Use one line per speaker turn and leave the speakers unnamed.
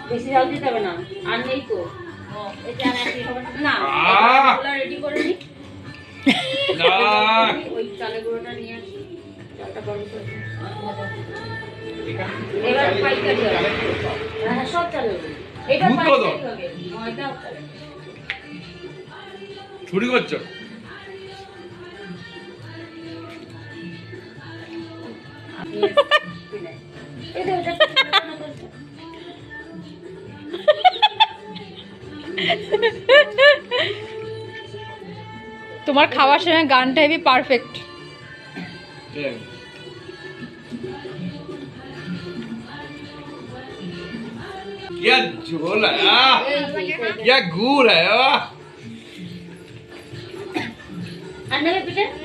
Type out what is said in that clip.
বেশি জল দিতে হবে না, আর নেই তো। না রেডি করে নি, ওই চালের গুঁড়োটা নিয়ে আসি, চালটা গরম করে এবার পাইকারি হবে। হ্যাঁ সব চালের গুঁড়ো, এটা পাইকারি হবে, ময়দা হবে।
ছুরি করছো?
তোমার খাওয়ার সময় গানটা হেবি পারফেক্ট।
क्या झोल है, क्या गुड़ है।
আর নেবে পিঠে?